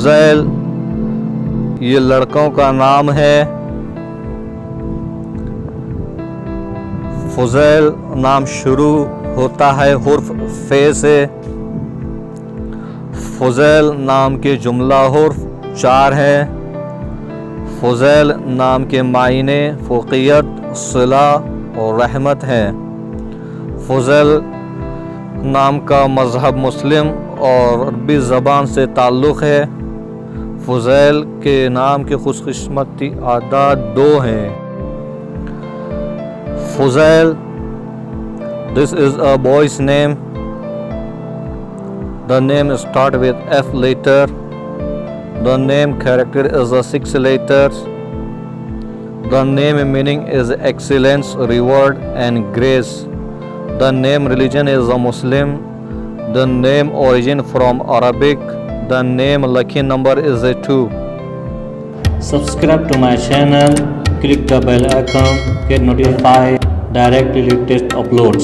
फुज़ैल ये लड़कों का नाम है। फुज़ैल नाम शुरू होता है हुर्फ फे से। फुज़ैल नाम के जुमला हुर्फ 4 है। फुज़ैल नाम के मायने फ़ुक़ियत, सिला और रहमत है। फुज़ैल नाम का मज़हब मुस्लिम और अरबी ज़बान से ताल्लुक़ है। फुज़ैल के नाम के खुशकिस्मती आदात 2 हैं। फुज़ैल, this is a boy's name. The name start with F letter. The name character is a 6 letters. The name meaning is excellence, reward and grace. The name religion is a Muslim. The name origin from Arabic. The name lucky number is a 2. Subscribe to my channel, click the bell icon, get notified directly latest uploads.